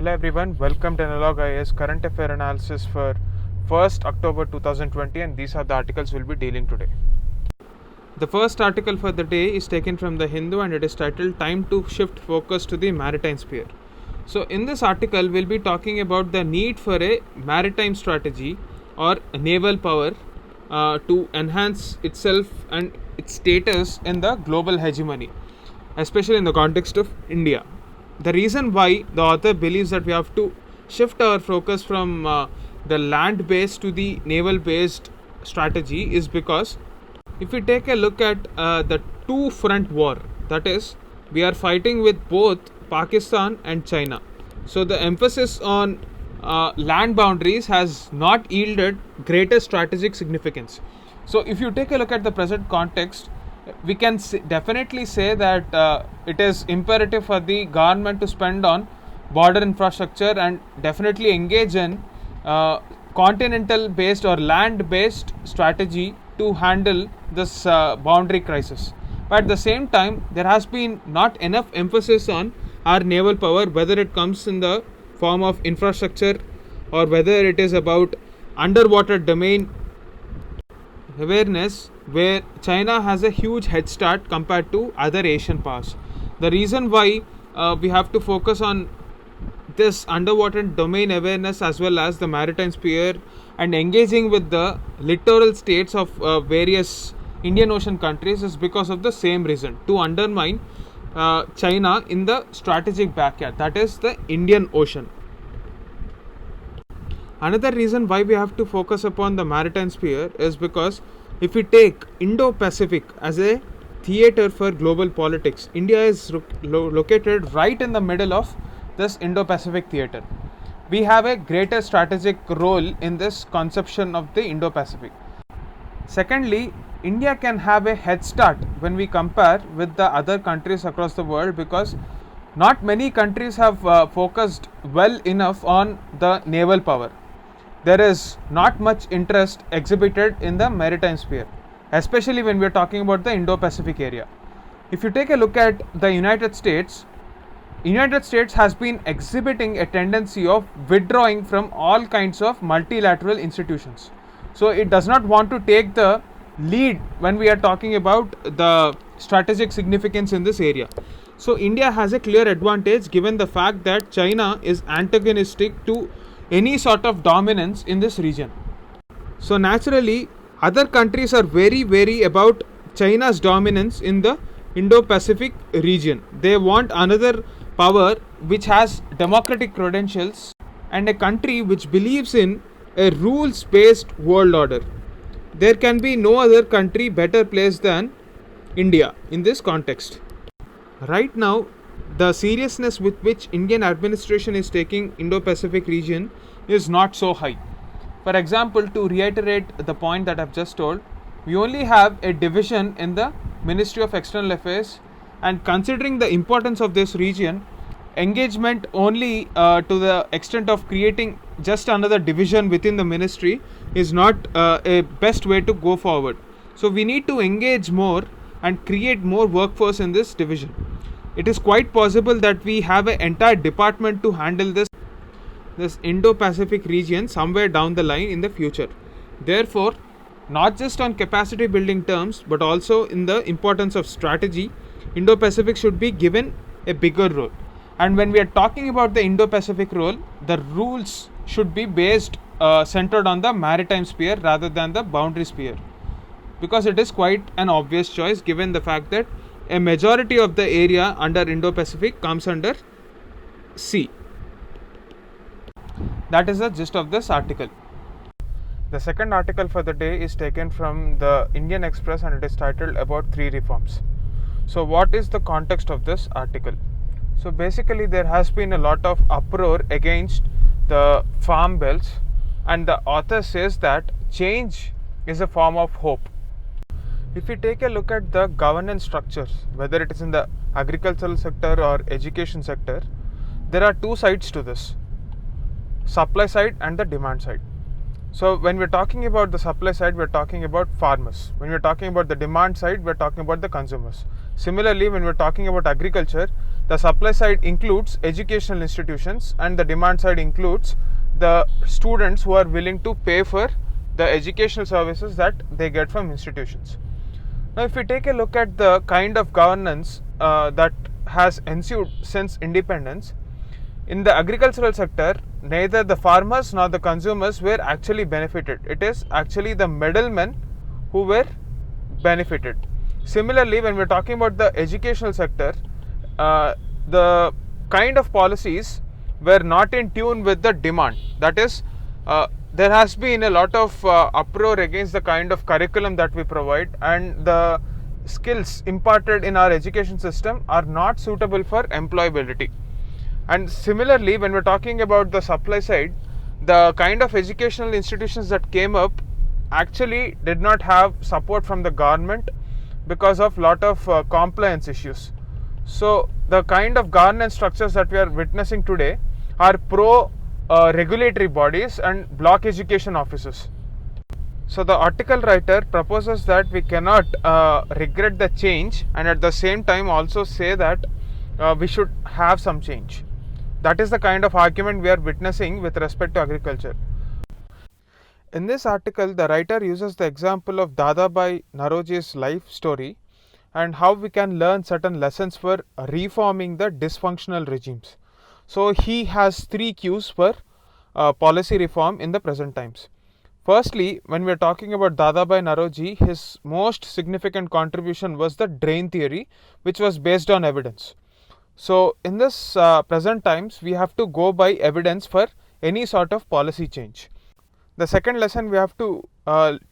Hello everyone, welcome to Analog IAS current affair analysis for 1st October 2020, and these are the articles we'll be dealing today. The first article for the day is taken from the Hindu and it is titled Time to Shift Focus to the Maritime Sphere. So in this article we'll be talking about the need for a maritime strategy or naval power to enhance itself and its status in the global hegemony, especially in the context of India. The reason why the author believes that we have to shift our focus from the land based to the naval based strategy is because if we take a look at the two front war, that is, we are fighting with both Pakistan and China. So the emphasis on land boundaries has not yielded greater strategic significance. So if you take a look at the present context, we can definitely say that it is imperative for the government to spend on border infrastructure and definitely engage in continental based or land based strategy to handle this boundary crisis. But at the same time, there has been not enough emphasis on our naval power, whether it comes in the form of infrastructure or whether it is about underwater domain awareness, where China has a huge head start compared to other Asian powers. The reason why we have to focus on this underwater domain awareness as well as the maritime sphere and engaging with the littoral states of various Indian Ocean countries is because of the same reason, to undermine China in the strategic backyard, that is the Indian Ocean. Another reason why we have to focus upon the maritime sphere is because if we take Indo-Pacific as a theater for global politics, India is located right in the middle of this Indo-Pacific theater. We have a greater strategic role in this conception of the Indo-Pacific. Secondly, India can have a head start when we compare with the other countries across the world because not many countries have focused well enough on the naval power. There is not much interest exhibited in the maritime sphere, especially when we are talking about the Indo-Pacific area. If you take a look at the United States has been exhibiting a tendency of withdrawing from all kinds of multilateral institutions. So it does not want to take the lead when we are talking about the strategic significance in this area. So India has a clear advantage given the fact that China is antagonistic to any sort of dominance in this region. So naturally, other countries are very about China's dominance in the Indo-Pacific region. They want another power which has democratic credentials and a country which believes in a rules-based world order. There can be no other country better placed than India in this context. Right now, the seriousness with which Indian administration is taking Indo-Pacific region is not so high. For example, to reiterate the point that I've just told, we only have a division in the Ministry of External Affairs, and considering the importance of this region, engagement only to the extent of creating just another division within the ministry is not a best way to go forward. So we need to engage more and create more workforce in this division. It is quite possible that we have an entire department to handle this Indo-Pacific region somewhere down the line in the future. Therefore, not just on capacity building terms but also in the importance of strategy, Indo-Pacific should be given a bigger role. And when we are talking about the Indo-Pacific role, the rules should be based centered on the maritime sphere rather than the boundary sphere, because it is quite an obvious choice given the fact that a majority of the area under Indo-Pacific comes under sea. That is the gist of this article. The second article for the day is taken from the Indian Express and it is titled about 3 reforms. So what is the context of this article? So basically there has been a lot of uproar against the farm bills, and the author says that change is a form of hope. If we take a look at the governance structures, whether it is in the agricultural sector or education sector, there are two sides to this: supply side and the demand side. So when we're talking about the supply side, we're talking about farmers. When we're talking about the demand side, we're talking about the consumers. Similarly, when we're talking about agriculture, the supply side includes educational institutions and the demand side includes the students who are willing to pay for the educational services that they get from institutions. Now, if we take a look at the kind of governance that has ensued since independence, in the agricultural sector, neither the farmers nor the consumers were actually benefited. It is actually the middlemen who were benefited. Similarly, when we are talking about the educational sector, the kind of policies were not in tune with the demand. That is, there has been a lot of uproar against the kind of curriculum that we provide, and the skills imparted in our education system are not suitable for employability. And similarly, when we're talking about the supply side, the kind of educational institutions that came up actually did not have support from the government because of lot of compliance issues. So the kind of governance structures that we are witnessing today are pro regulatory bodies and block education offices. So the article writer proposes that we cannot regret the change and at the same time also say that we should have some change. That is the kind of argument we are witnessing with respect to agriculture. In this article, the writer uses the example of Dadabhai Naoroji's life story and how we can learn certain lessons for reforming the dysfunctional regimes. So he has three cues for policy reform in the present times. Firstly, when we are talking about Dadabhai Naoroji, his most significant contribution was the drain theory, which was based on evidence. So in this present times, we have to go by evidence for any sort of policy change. The second lesson we have to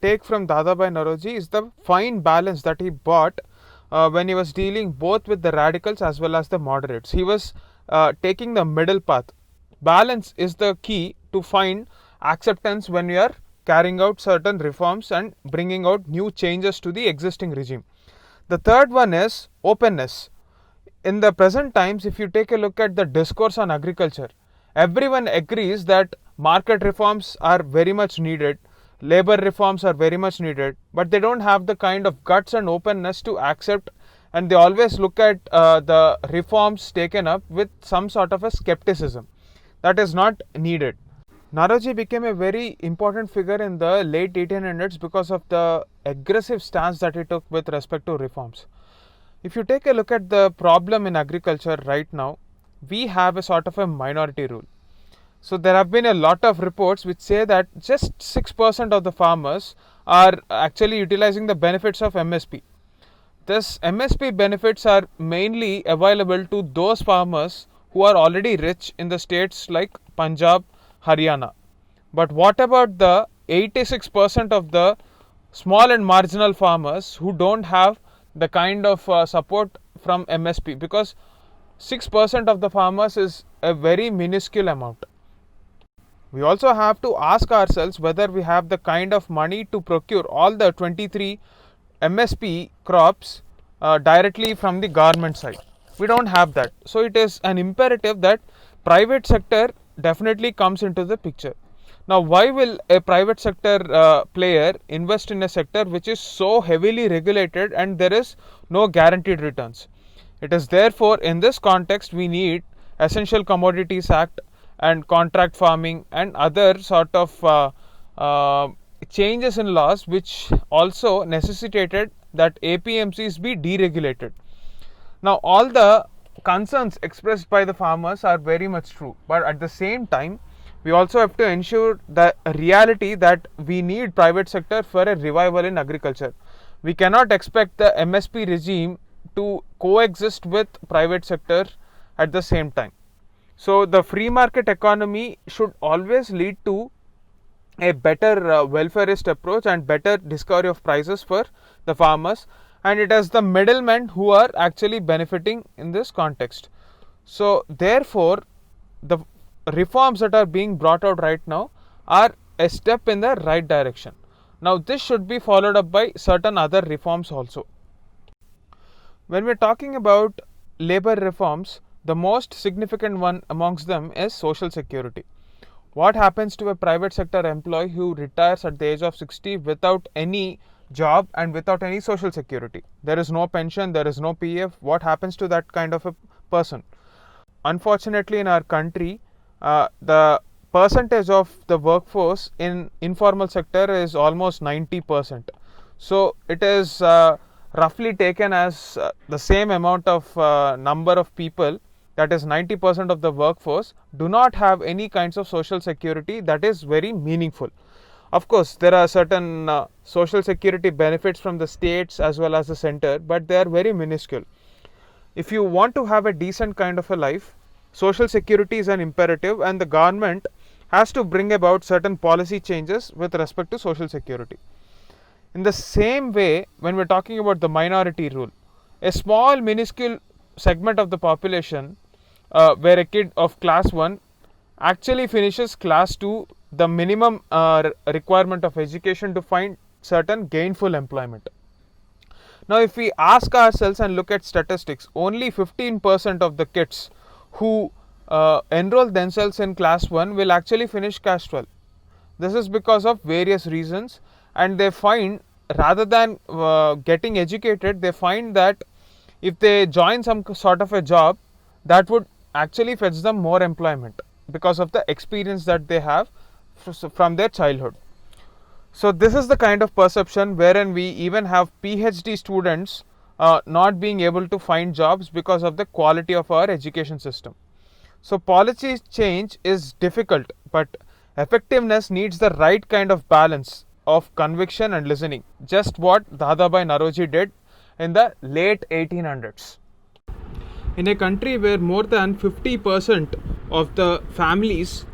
take from Dadabhai Naoroji is the fine balance that he brought when he was dealing both with the radicals as well as the moderates. He was taking the middle path. Balance is the key to find acceptance when we are carrying out certain reforms and bringing out new changes to the existing regime. The third one is openness. In the present times, if you take a look at the discourse on agriculture, everyone agrees that market reforms are very much needed, labor reforms are very much needed, but they don't have the kind of guts and openness to accept, and they always look at the reforms taken up with some sort of a skepticism. That is not needed. Naoroji became a very important figure in the late 1800s because of the aggressive stance that he took with respect to reforms. If you take a look at the problem in agriculture right now, we have a sort of a minority rule. So there have been a lot of reports which say that just 6% of the farmers are actually utilizing the benefits of MSP. This MSP benefits are mainly available to those farmers who are already rich in the states like Punjab, Haryana. But what about the 86% of the small and marginal farmers who don't have the kind of support from MSP? Because 6% of the farmers is a very minuscule amount. We also have to ask ourselves whether we have the kind of money to procure all the 23 MSP crops directly from the government side. We don't have that. So it is an imperative that private sector definitely comes into the picture. Now, why will a private sector player invest in a sector which is so heavily regulated and there is no guaranteed returns? It is therefore in this context we need Essential Commodities Act and contract farming and other sort of changes in laws which also necessitated that APMCs be deregulated. Now, all the concerns expressed by the farmers are very much true, but at the same time we also have to ensure the reality that we need private sector for a revival in agriculture. We cannot expect the MSP regime to coexist with private sector at the same time. So the free market economy should always lead to a better welfarist approach and better discovery of prices for the farmers, and it is the middlemen who are actually benefiting in this context. So therefore the reforms that are being brought out right now are a step in the right direction. Now this should be followed up by certain other reforms also. When we are talking about labor reforms, the most significant one amongst them is social security. What happens to a private sector employee who retires at the age of 60 without any job and without any social security? There is no pension, there is no PF. What happens to that kind of a person. Unfortunately, in our country, the percentage of the workforce in informal sector is almost 90%. So it is roughly taken as the same amount of number of people, that is 90% of the workforce, do not have any kinds of social security that is very meaningful. Of course, there are certain social security benefits from the states as well as the center, but they are very minuscule. If you want to have a decent kind of a life, social security is an imperative, and the government has to bring about certain policy changes with respect to social security. In the same way, when we're talking about the minority rule, a small minuscule segment of the population, where a kid of class 1 actually finishes class 2, the minimum requirement of education to find certain gainful employment. Now, if we ask ourselves and look at statistics, only 15% of the kids who enroll themselves in class 1 will actually finish class 12. This is because of various reasons, and they find, rather than getting educated, they find that if they join some sort of a job, that would actually fetch them more employment because of the experience that they have from their childhood. So this is the kind of perception wherein we even have PhD students not being able to find jobs because of the quality of our education system. So policy change is difficult, but effectiveness needs the right kind of balance of conviction and listening, just what Dadabhai Naoroji did in the late 1800s. In a country where more than 50% of the families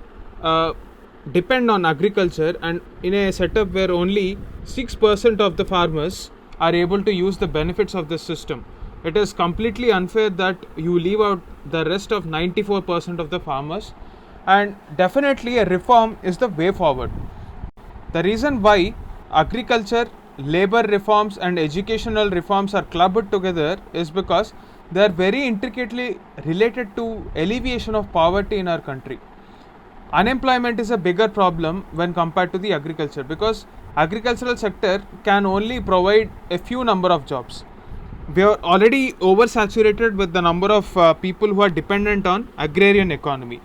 depend on agriculture, and in a setup where only 6% of the farmers are able to use the benefits of this system, it is completely unfair that you leave out the rest of 94% of the farmers, and definitely a reform is the way forward. The reason why agriculture, labor reforms and educational reforms are clubbed together is because they are very intricately related to alleviation of poverty in our country. Unemployment is a bigger problem when compared to the agriculture, because agricultural sector can only provide a few number of jobs. We are already oversaturated with the number of people who are dependent on agrarian economy.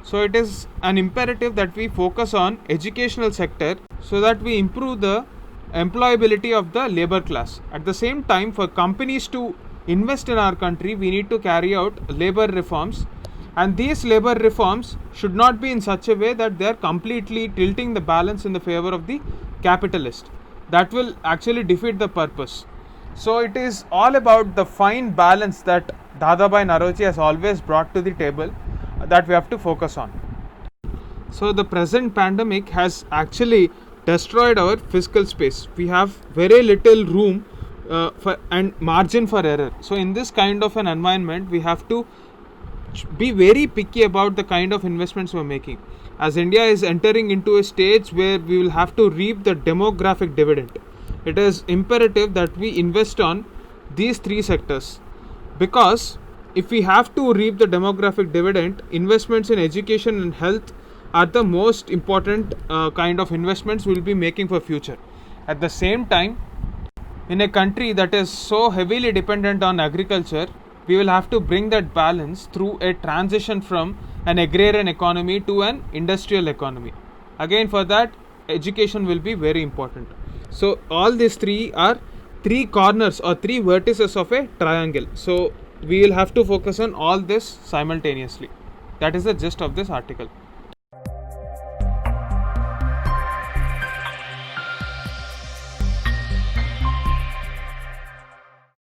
So it is an imperative that we focus on educational sector so that we improve the employability of the labor class. At the same time, for companies to invest in our country, we need to carry out labor reforms, and these labor reforms should not be in such a way that they are completely tilting the balance in the favor of the capitalist. That will actually defeat the purpose. So it is all about the fine balance that Dadabhai Naoroji has always brought to the table that we have to focus on. So the present pandemic has actually destroyed our fiscal space. We have very little room and margin for error. So in this kind of an environment, we have to be very picky about the kind of investments we are making, as India is entering into a stage where we will have to reap the demographic dividend. It is imperative that we invest on these three sectors, because if we have to reap the demographic dividend, investments in education and health are the most important kind of investments we will be making for future. At the same time, in a country that is so heavily dependent on agriculture, we will have to bring that balance through a transition from an agrarian economy to an industrial economy. Again, for that, education will be very important. So all these three are three corners or three vertices of a triangle. So we will have to focus on all this simultaneously. That is the gist of this article.